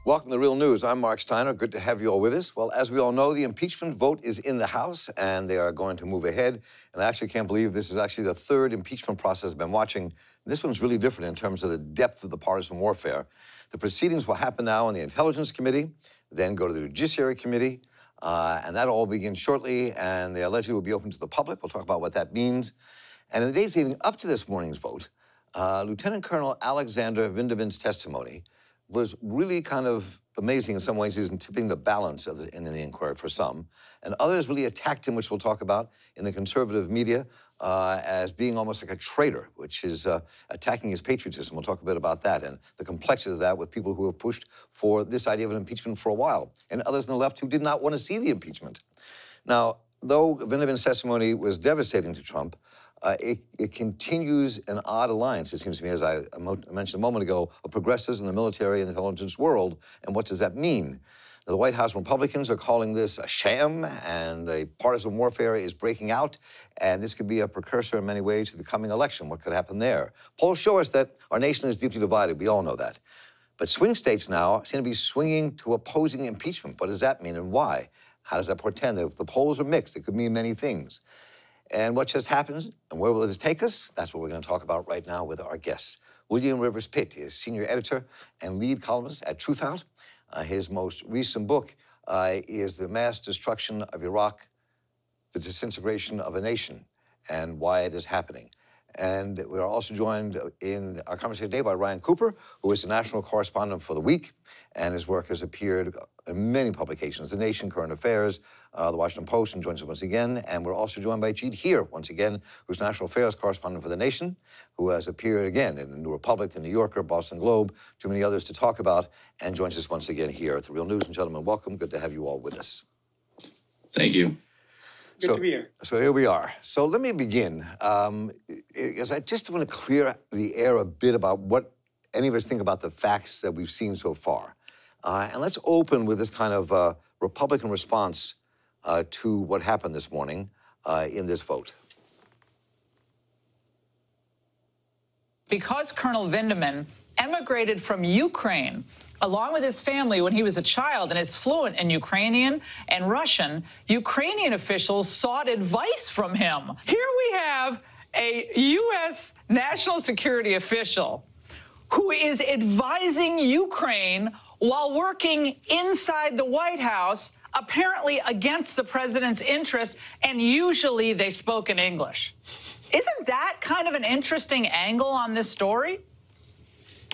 Welcome to Real News. I'm Mark Steiner. Good to have you all with us. Well, as we all know, the impeachment vote is in the House, and they are going to move ahead. And I actually can't believe this is actually the third impeachment process I've been watching. This one's really different in terms of the depth of the partisan warfare. The proceedings will happen now in the Intelligence Committee, then go to the Judiciary Committee, and that'll all begin shortly, and they allegedly will be open to the public. We'll talk about what that means. And in the days leading up to this morning's vote, Lieutenant Colonel Alexander Vindeman's testimony was really kind of amazing in some ways. He's tipping the balance of in the inquiry for some. And others really attacked him, which we'll talk about in the conservative media, as being almost like a traitor, which is attacking his patriotism. We'll talk a bit about that and the complexity of that with people who have pushed for this idea of an impeachment for a while, and others on the left who did not want to see the impeachment. Now, though Vindeman's testimony was devastating to Trump, it continues an odd alliance, it seems to me, as I mentioned a moment ago, of progressives in the military and intelligence world. And what does that mean? Now, the White House Republicans are calling this a sham, and the partisan warfare is breaking out, and this could be a precursor in many ways to the coming election. What could happen there? Polls show us that our nation is deeply divided. We all know that. But swing states now seem to be swinging to opposing impeachment. What does that mean, and why? How does that portend? The polls are mixed. It could mean many things. And what just happened, and where will this take us? That's what we're going to talk about right now with our guests. William Rivers Pitt is senior editor and lead columnist at Truth Out. His most recent book is The Mass Destruction of Iraq, The Disintegration of a Nation, and Why It Is Happening. And we are also joined in our conversation today by Ryan Cooper, who is the national correspondent for The Week, and his work has appeared in many publications, The Nation, Current Affairs, The Washington Post, and joins us once again. And we're also joined by Jeet Heer, once again, who's national affairs correspondent for The Nation, who has appeared again in The New Republic, The New Yorker, Boston Globe, too many others to talk about, and joins us once again here at The Real News. And gentlemen, welcome. Good to have you all with us. Thank you. Good to be here. So here we are. So let me begin. As I just want to clear the air a bit about what any of us think about the facts that we've seen so far. And let's open with this kind of Republican response to what happened this morning in this vote. Because Colonel Vindeman emigrated from Ukraine along with his family when he was a child and is fluent in Ukrainian and Russian, Ukrainian officials sought advice from him. Here we have a U.S. national security official who is advising Ukraine while working inside the White House, apparently against the president's interest, and usually they spoke in English. Isn't that kind of an interesting angle on this story?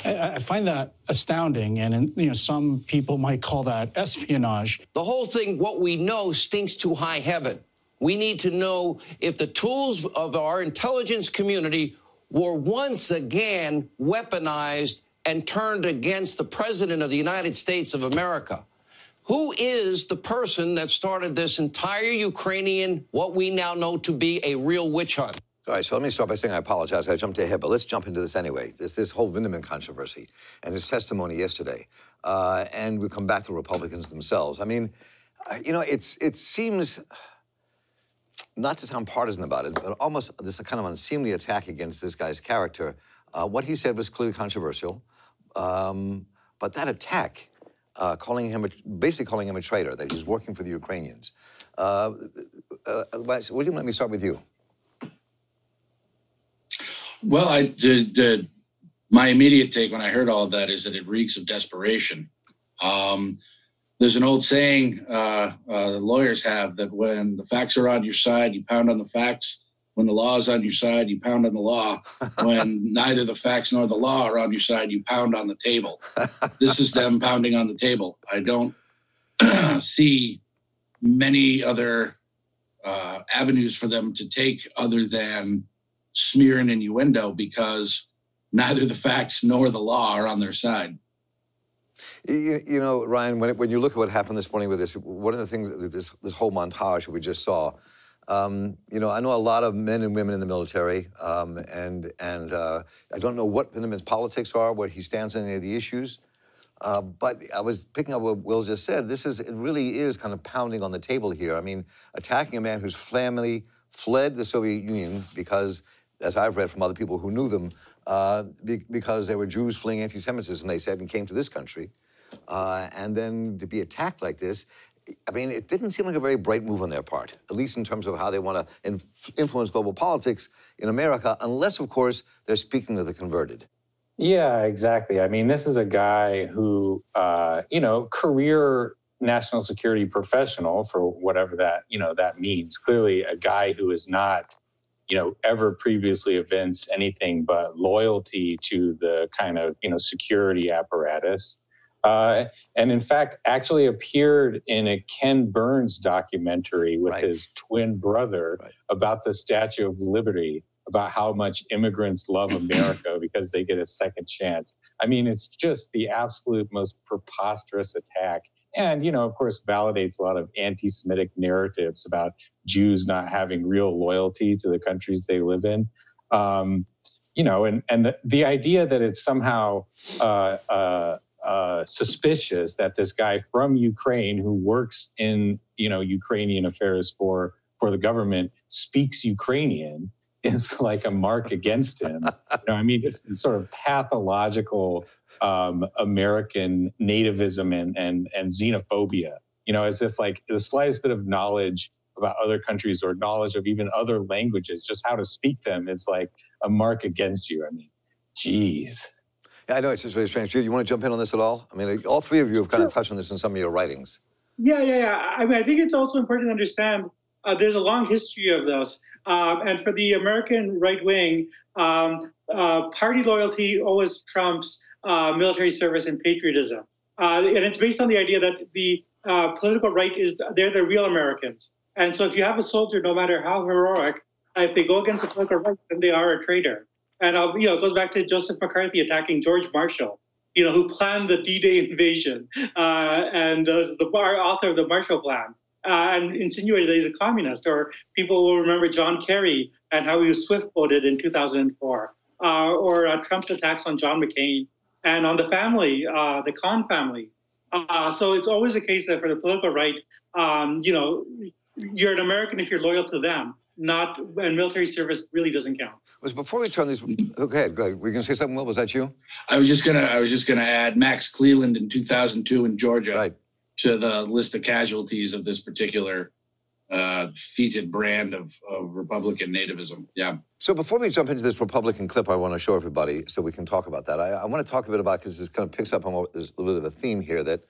I find that astounding, and some people might call that espionage. The whole thing, what we know, stinks to high heaven. We need to know if the tools of our intelligence community were once again weaponized and turned against the President of the United States of America. Who is the person that started this entire Ukrainian, what we now know to be a real witch hunt? All right, so let me start by saying I apologize. I jumped ahead, but let's jump into this anyway. This whole Vindeman controversy and his testimony yesterday. And we come back to the Republicans themselves. I mean, it seems, not to sound partisan about it, but almost this kind of unseemly attack against this guy's character. What he said was clearly controversial. But that attack, basically calling him a traitor, that he's working for the Ukrainians. William, let me start with you. Well, my immediate take when I heard all of that is that it reeks of desperation. There's an old saying lawyers have that when the facts are on your side, you pound on the facts. When the law is on your side, you pound on the law. When neither the facts nor the law are on your side, you pound on the table. This is them pounding on the table. I don't see many other avenues for them to take other than smear and innuendo, because neither the facts nor the law are on their side. You know, Ryan, when you look at what happened this morning with this, one of the things, this whole montage we just saw, I know a lot of men and women in the military, and I don't know what Vindeman's politics are, where he stands on any of the issues, but I was picking up what Will just said. It really is kind of pounding on the table here. I mean, attacking a man whose family fled the Soviet Union because, as I've read from other people who knew them, because they were Jews fleeing anti-Semitism, they said, and came to this country. and then to be attacked like this. I mean, it didn't seem like a very bright move on their part, at least in terms of how they want to influence global politics in America, unless, of course, they're speaking to the converted. Yeah, exactly. I mean, this is a guy who, career national security professional, for whatever that, that means. Clearly a guy who is not, ever previously evinced anything but loyalty to the kind of, security apparatus. And in fact, actually appeared in a Ken Burns documentary with his twin brother about the Statue of Liberty, about how much immigrants love America because they get a second chance. I mean, it's just the absolute most preposterous attack. And, of course, validates a lot of anti-Semitic narratives about Jews not having real loyalty to the countries they live in. And the idea that it's somehow suspicious that this guy from Ukraine who works in, Ukrainian affairs for the government speaks Ukrainian is like a mark against him. I mean, it's sort of pathological American nativism and xenophobia, as if like the slightest bit of knowledge about other countries or knowledge of even other languages, just how to speak them, is like a mark against you. I mean, geez. Yeah, I know, it's just very strange. Jude, you want to jump in on this at all? I mean, all three of you have kind of touched on this in some of your writings. Yeah. I mean, I think it's also important to understand there's a long history of this. And for the American right wing, party loyalty always trumps military service and patriotism. And it's based on the idea that the political right they're the real Americans. And so if you have a soldier, no matter how heroic, if they go against the political right, then they are a traitor. And, it goes back to Joseph McCarthy attacking George Marshall, who planned the D-Day invasion and was the author of the Marshall Plan. And insinuated that he's a communist. Or people will remember John Kerry and how he was swift-voted in 2004. Or Trump's attacks on John McCain and on the family, the Khan family. So it's always a case that for the political right, you're an American if you're loyal to them, and military service really doesn't count. Before we turn these, okay, go ahead. Were you going to say something, Will? Was that you? I was just gonna add Max Cleland in 2002 in Georgia to the list of casualties of this particular fetid brand of Republican nativism. Yeah. So before we jump into this Republican clip, I want to show everybody so we can talk about that. I want to talk a bit about, because this kind of picks up on there's a little bit of a theme here, that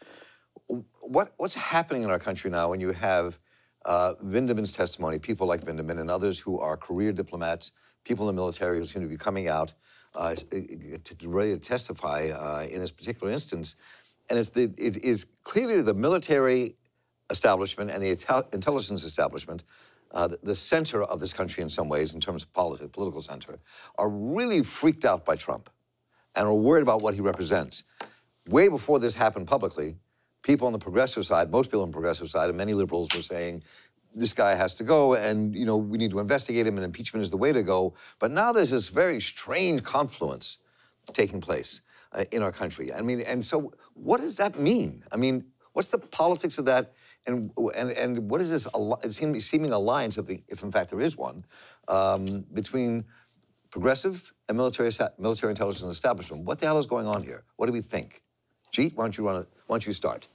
what's happening in our country now when you have Vindman's testimony, people like Vindman and others who are career diplomats, people in the military who seem to be coming out ready to testify in this particular instance. And it is clearly the military establishment and the intelligence establishment, the center of this country in some ways, in terms of political center, are really freaked out by Trump and are worried about what he represents. Way before this happened publicly, people on the progressive side, most people on the progressive side, and many liberals were saying, this guy has to go, and we need to investigate him, and impeachment is the way to go. But now there's this very strange confluence taking place in our country. I mean, and so what does that mean? I mean, what's the politics of that, and what is this seeming alliance, if in fact there is one, between progressive and military intelligence establishment? What the hell is going on here? What do we think? Jeet, why don't you start?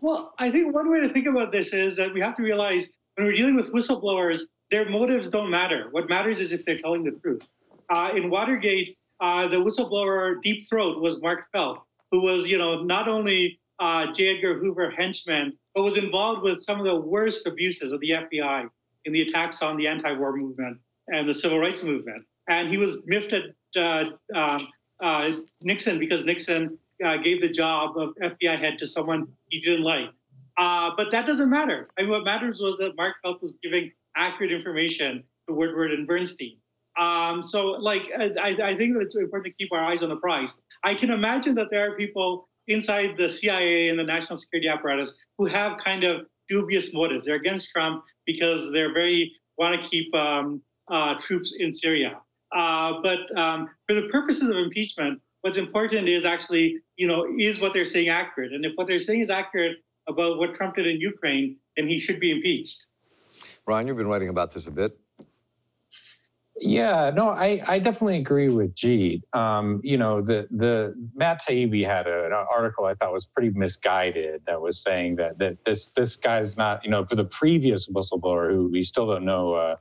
Well, I think one way to think about this is that we have to realize when we're dealing with whistleblowers, their motives don't matter. What matters is if they're telling the truth. In Watergate, the whistleblower Deep Throat was Mark Felt, who was, not only J. Edgar Hoover henchman, but was involved with some of the worst abuses of the FBI in the attacks on the anti-war movement and the civil rights movement. And he was miffed at Nixon because Nixon gave the job of FBI head to someone he didn't like. But that doesn't matter. I mean, what matters was that Mark Felt was giving accurate information to Woodward and Bernstein. I think that it's important to keep our eyes on the prize. I can imagine that there are people inside the CIA and the national security apparatus who have kind of dubious motives. They're against Trump because they want to keep troops in Syria. But for the purposes of impeachment, what's important is actually, is what they're saying accurate? And if what they're saying is accurate about what Trump did in Ukraine, then he should be impeached. Ryan, you've been writing about this a bit. Yeah, no, I definitely agree with Jeet. You know, the Matt Taibbi had an article I thought was pretty misguided that was saying that this guy's not, you know, for the previous whistleblower who we still don't know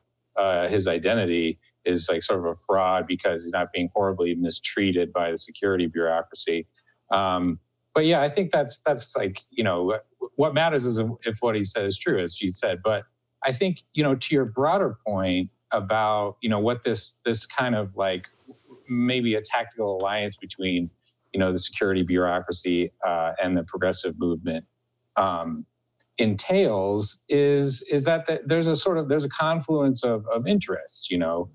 his identity is like sort of a fraud because he's not being horribly mistreated by the security bureaucracy. But yeah, I think that's like, you know, what matters is if what he said is true, as you said. But I think, you know, to your broader point about, you know, what this kind of like maybe a tactical alliance between, you know, the security bureaucracy and the progressive movement entails is that there's a confluence of interests, you know.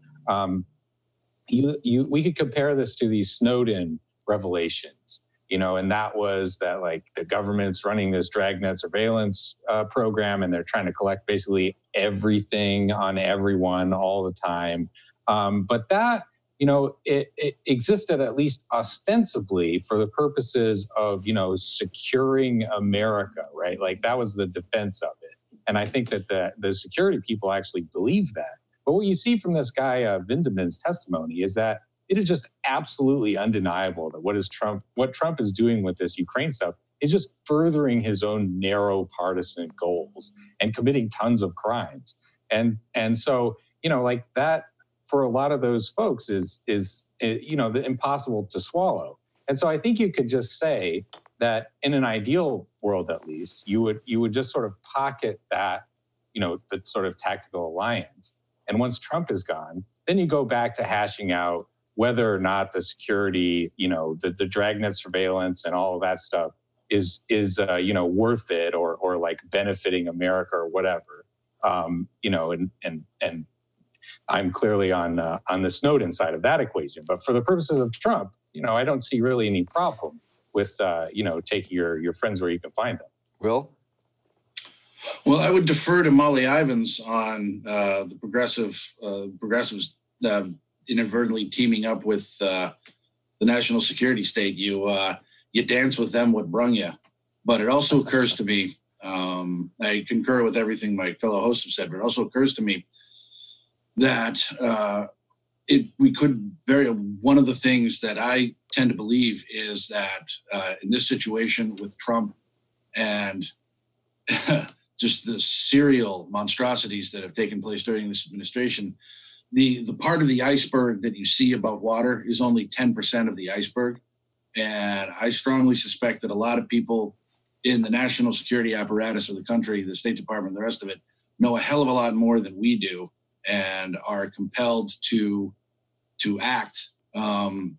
We could compare this to the Snowden revelations, you know, and that was that like the government's running this dragnet surveillance program and they're trying to collect basically everything on everyone all the time. But that, you know, it existed at least ostensibly for the purposes of, you know, securing America, right? Like that was the defense of it. And I think that the security people actually believe that. But what you see from this guy Vindman's testimony is that it is just absolutely undeniable that what Trump is doing with this Ukraine stuff is just furthering his own narrow partisan goals and committing tons of crimes. And so, you know, like that for a lot of those folks is you know, impossible to swallow. And so I think you could just say that in an ideal world, at least, you would just sort of pocket that, you know, the sort of tactical alliance. And once Trump is gone, then you go back to hashing out whether or not the security, you know, the dragnet surveillance and all of that stuff is you know, worth it or like benefiting America or whatever. You know, and I'm clearly on the Snowden side of that equation. But for the purposes of Trump, you know, I don't see really any problem with you know, taking your friends where you can find them. Will? Well, I would defer to Molly Ivins on the progressives inadvertently teaming up with the national security state. You dance with them what brung you. But it also occurs to me, I concur with everything my fellow hosts have said, but it also occurs to me that one of the things that I tend to believe is that in this situation with Trump and just the serial monstrosities that have taken place during this administration, the part of the iceberg that you see above water is only 10% of the iceberg. And I strongly suspect that a lot of people in the national security apparatus of the country, the State Department, the rest of it, know a hell of a lot more than we do and are compelled to act in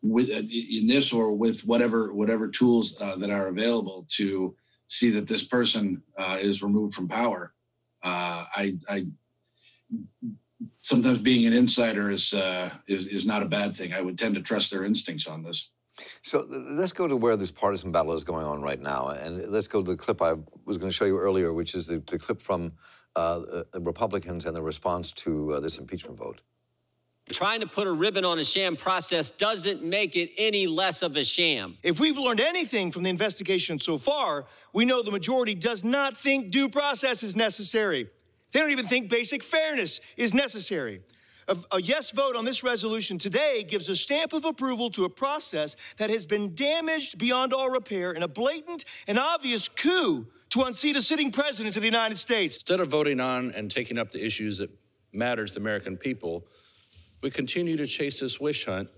this or with whatever tools that are available to see that this person is removed from power. I sometimes being an insider is not a bad thing. I would tend to trust their instincts on this. So let's go to where this partisan battle is going on right now. And let's go to the clip I was going to show you earlier, which is the clip from the Republicans and the response to this impeachment vote. Trying to put a ribbon on a sham process doesn't make it any less of a sham. If we've learned anything from the investigation so far, we know the majority does not think due process is necessary. They don't even think basic fairness is necessary. A yes vote on this resolution today gives a stamp of approval to a process that has been damaged beyond all repair in a blatant and obvious coup to unseat a sitting president of the United States. Instead of voting on and taking up the issues that matter to the American people, we continue to chase this wish hunt,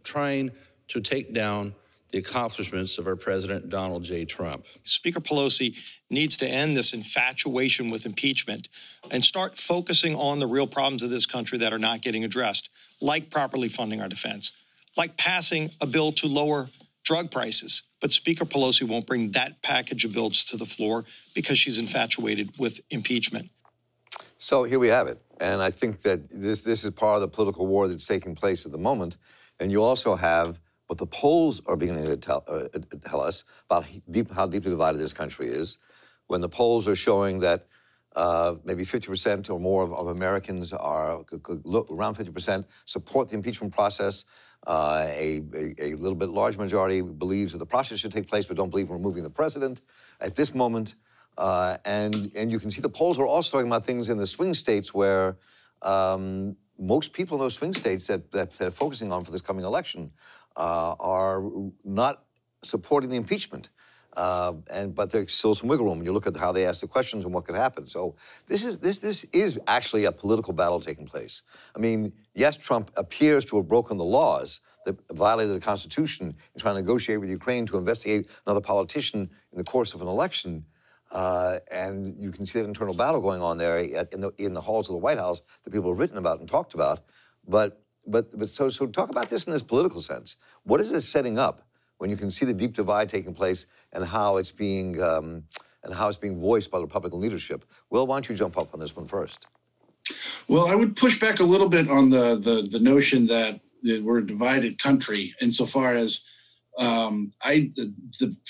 trying to take down the accomplishments of our President Donald J. Trump. Speaker Pelosi needs to end this infatuation with impeachment and start focusing on the real problems of this country that are not getting addressed, like properly funding our defense, like passing a bill to lower drug prices. But Speaker Pelosi won't bring that package of bills to the floor because she's infatuated with impeachment. So here we have it. And I think that this is part of the political war that's taking place at the moment. And you also have what the polls are beginning to tell us about how deeply divided this country is, when the polls are showing that maybe 50% or more of Americans around 50% support the impeachment process. A little bit large majority believes that the process should take place but don't believe in removing the president at this moment. And you can see the polls are also talking about things in the swing states where most people in those swing states that they're focusing on for this coming election are not supporting the impeachment. But there's still some wiggle room when you look at how they ask the questions and what could happen. So this is actually a political battle taking place. I mean, yes, Trump appears to have broken the laws that violated the Constitution in trying to negotiate with Ukraine to investigate another politician in the course of an election. And you can see that internal battle going on there in the halls of the White House that people have written about and talked about. So talk about this in this political sense. What is this setting up when you can see the deep divide taking place and how it's being voiced by the Republican leadership? Will, why don't you jump up on this one first? Well, I would push back a little bit on the notion that we're a divided country insofar as from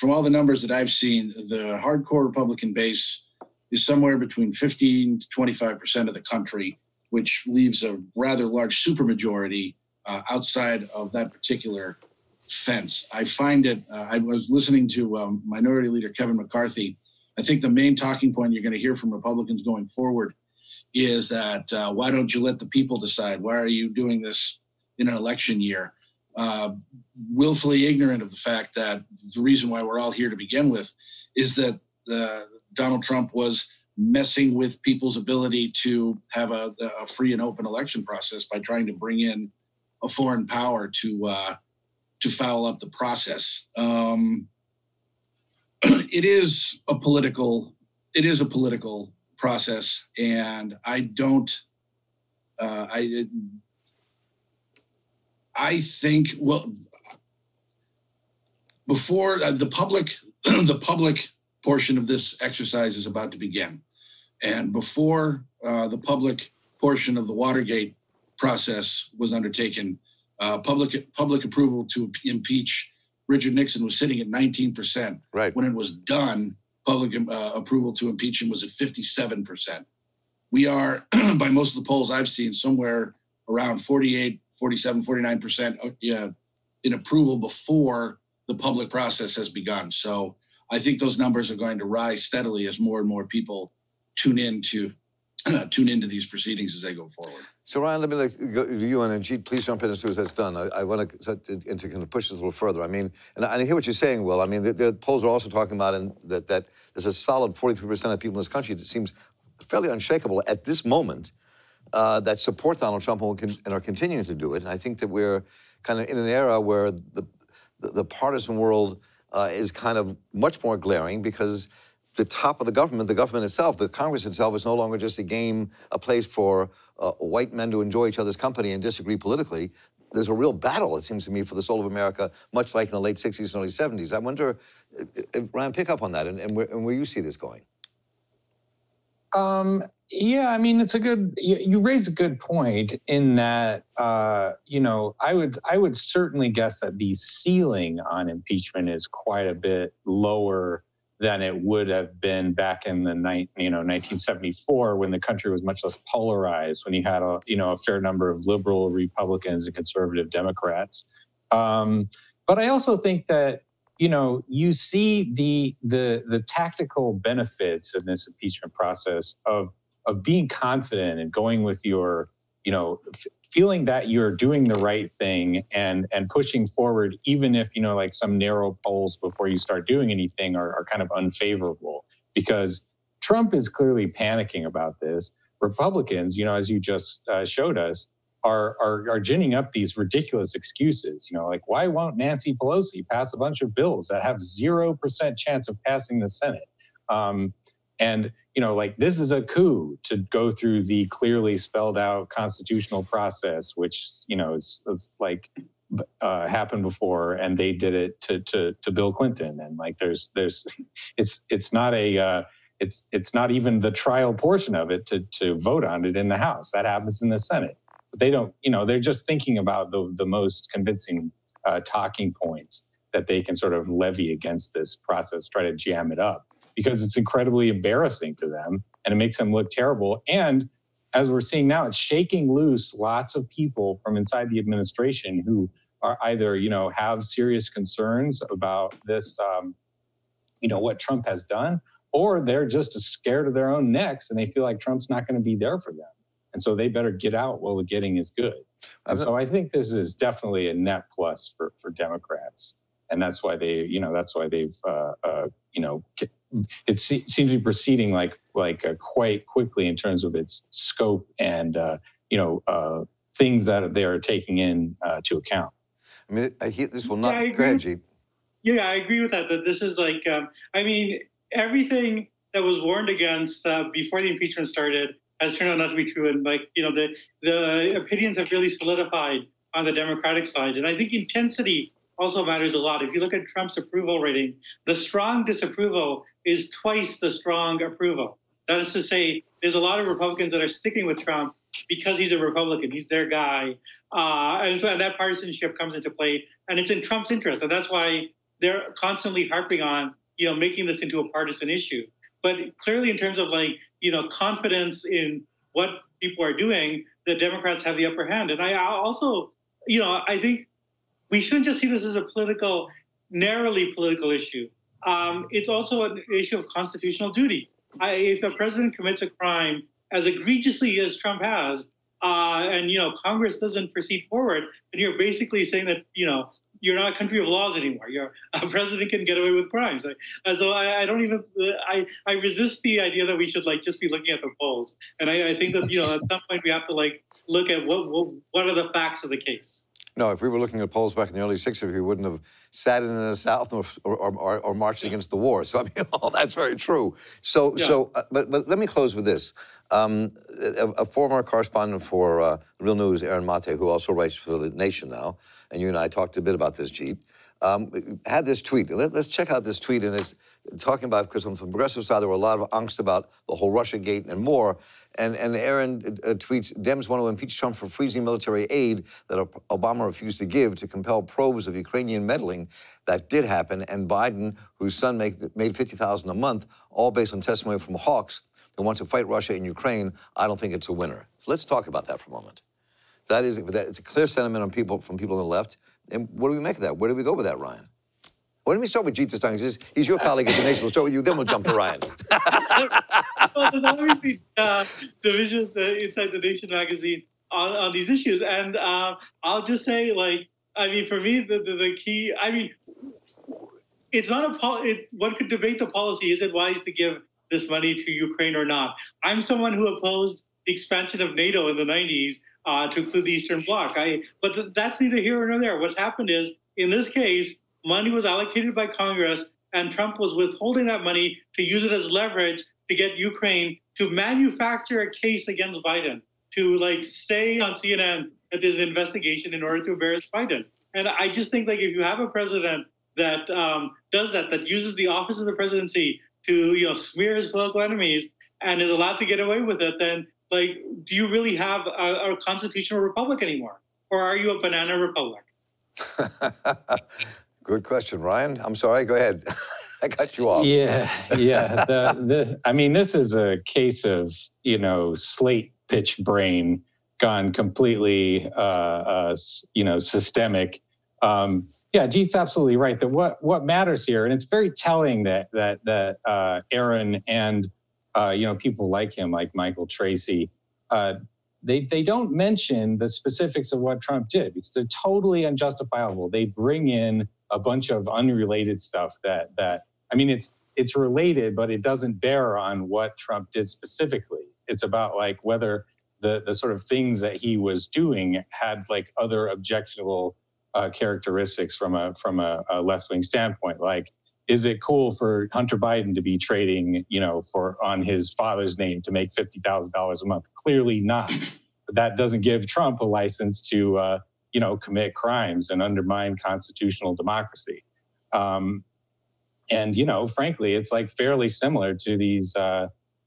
all the numbers that I've seen, the hardcore Republican base is somewhere between 15 to 25% of the country, which leaves a rather large supermajority outside of that particular fence. I find it, I was listening to Minority Leader Kevin McCarthy. I think the main talking point you're going to hear from Republicans going forward is that why don't you let the people decide? Why are you doing this in an election year? Willfully ignorant of the fact that the reason why we're all here to begin with is that Donald Trump was messing with people's ability to have a free and open election process by trying to bring in a foreign power to foul up the process. It is a political process, and I think, well, before the public portion of this exercise is about to begin, and before the public portion of the Watergate process was undertaken, public approval to impeach Richard Nixon was sitting at 19%. Right. When it was done, public approval to impeach him was at 57%. We are, by most of the polls I've seen, somewhere around 48, 47, 49% in approval before the public process has begun. So I think those numbers are going to rise steadily as more and more people tune into these proceedings as they go forward. So Ryan, let me go to you, and Ajit, please jump in as soon as that's done. I want to kind of push this a little further. I mean, and I hear what you're saying, Will. I mean, the polls are also talking about that there's a solid 43% of people in this country that seems fairly unshakable at this moment that support Donald Trump and are continuing to do it. And I think that we're kind of in an era where the partisan world is kind of much more glaring because the top of the government itself, the Congress itself, is no longer just a place for white men to enjoy each other's company and disagree politically. There's a real battle, it seems to me, for the soul of America, much like in the late 60s and early 70s. I wonder, Ryan, pick up on that and where you see this going. Yeah, I mean, you raise a good point in that, I would certainly guess that the ceiling on impeachment is quite a bit lower than it would have been back in the 1974, when the country was much less polarized, when you had a fair number of liberal Republicans and conservative Democrats. But I also think that you see the tactical benefits in this impeachment process of being confident and going with your feeling that you're doing the right thing and pushing forward, even if, like some narrow polls before you start doing anything are kind of unfavorable, because Trump is clearly panicking about this. Republicans, as you just showed us, are ginning up these ridiculous excuses, like, why won't Nancy Pelosi pass a bunch of bills that have 0% chance of passing the Senate? And like, this is a coup to go through the clearly spelled out constitutional process, which, it's like happened before, and they did it to Bill Clinton. And like, it's not even the trial portion of it to vote on it in the House. That happens in the Senate. But they don't, they're just thinking about the most convincing talking points that they can sort of levy against this process, try to jam it up, because it's incredibly embarrassing to them and it makes them look terrible. And as we're seeing now, it's shaking loose lots of people from inside the administration who are either, have serious concerns about this, what Trump has done, or they're just scared of their own necks and they feel like Trump's not going to be there for them. And so they better get out while the getting is good. And so I think this is definitely a net plus for Democrats. And that's why they've, it seems to be proceeding like quite quickly in terms of its scope and, things that they are taking in to account. I mean, this will not. Yeah, go ahead, Jeep. Yeah, I agree with that. That this is like, everything that was warned against before the impeachment started has turned out not to be true. And the opinions have really solidified on the Democratic side. And I think intensity also matters a lot. If you look at Trump's approval rating, the strong disapproval is twice the strong approval. That is to say, there's a lot of Republicans that are sticking with Trump because he's a Republican. He's their guy. And that partisanship comes into play. And it's in Trump's interest. And that's why they're constantly harping on, making this into a partisan issue. But clearly in terms of confidence in what people are doing, the Democrats have the upper hand. And I also, I think we shouldn't just see this as a narrowly political issue. It's also an issue of constitutional duty. If a president commits a crime as egregiously as Trump has, and Congress doesn't proceed forward, then you're basically saying that you're not a country of laws anymore. A president can get away with crimes. So I don't even I resist the idea that we should just be looking at the polls. And I think that at some point we have to look at what are the facts of the case. No, if we were looking at polls back in the early 60s, we wouldn't have sat in the South or marched against the war. So, I mean, that's very true. But let me close with this. A former correspondent for Real News, Aaron Mate, who also writes for The Nation now, and you and I talked a bit about this, Jeep, had this tweet. Let's check out this tweet, and it's talking about, because on the progressive side, there were a lot of angst about the whole Russia gate and more. And Aaron tweets, Dems want to impeach Trump for freezing military aid that Obama refused to give to compel probes of Ukrainian meddling. That did happen. And Biden, whose son made $50,000 a month, all based on testimony from hawks who want to fight Russia in Ukraine, I don't think it's a winner. Let's talk about that for a moment. It's a clear sentiment from people on the left. And what do we make of that? Where do we go with that, Ryan? Why don't we start with Jeet this time? He's your colleague at The Nation. We'll start with you, then we'll jump to Ryan. Well, there's obviously divisions inside The Nation magazine on these issues. And I'll just say, for me, the key, it's not one could debate the policy. Is it wise to give this money to Ukraine or not? I'm someone who opposed the expansion of NATO in the 90s to include the Eastern Bloc. But that's neither here nor there. What's happened is, in this case, money was allocated by Congress, and Trump was withholding that money to use it as leverage to get Ukraine to manufacture a case against Biden, to say on CNN that there's an investigation in order to embarrass Biden. And I just think if you have a president that does that uses the office of the presidency to smear his political enemies and is allowed to get away with it, then do you really have a constitutional republic anymore? Or are you a banana republic? Good question, Ryan. I'm sorry, go ahead. I cut you off. Yeah. This is a case of, slate pitch brain gone completely, systemic. Jeet's absolutely right. That what matters here, and it's very telling that Aaron and people like him, like Michael Tracy, they don't mention the specifics of what Trump did because they're totally unjustifiable. They bring in a bunch of unrelated stuff that it's related, but it doesn't bear on what Trump did specifically. It's about whether the sort of things that he was doing had other objectionable characteristics from a left-wing standpoint. Is it cool for Hunter Biden to be trading, on his father's name to make $50,000 a month? Clearly not. But that doesn't give Trump a license to, commit crimes and undermine constitutional democracy. Frankly, it's fairly similar to these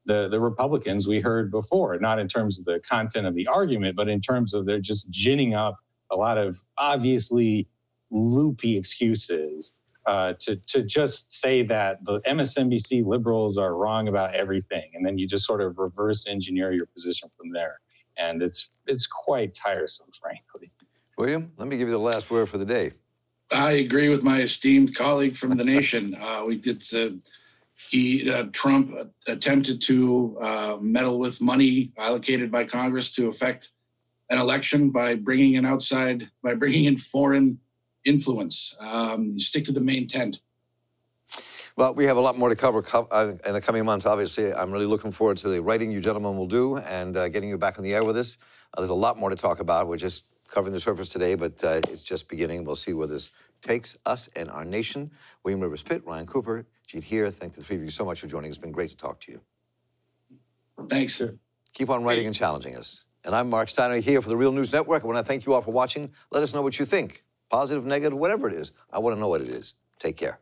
the Republicans we heard before, not in terms of the content of the argument, but in terms of they're just ginning up a lot of obviously loopy excuses to just say that the MSNBC liberals are wrong about everything. And then you just sort of reverse engineer your position from there. And it's quite tiresome, frankly. William, let me give you the last word for the day. I agree with my esteemed colleague from The Nation. Trump attempted to meddle with money allocated by Congress to affect an election by bringing in foreign influence. Stick to the main tent. Well, we have a lot more to cover in the coming months, obviously. I'm really looking forward to the writing you gentlemen will do and getting you back on the air with us. There's a lot more to talk about. We're just covering the surface today, but it's just beginning. We'll see where this takes us and our nation. William Rivers Pitt, Ryan Cooper, Jeet here. Thank the three of you so much for joining. It's been great to talk to you. Thanks, sir. Keep on writing and challenging us. And I'm Mark Steiner here for the Real News Network. I want to thank you all for watching. Let us know what you think. Positive, negative, whatever it is. I want to know what it is. Take care.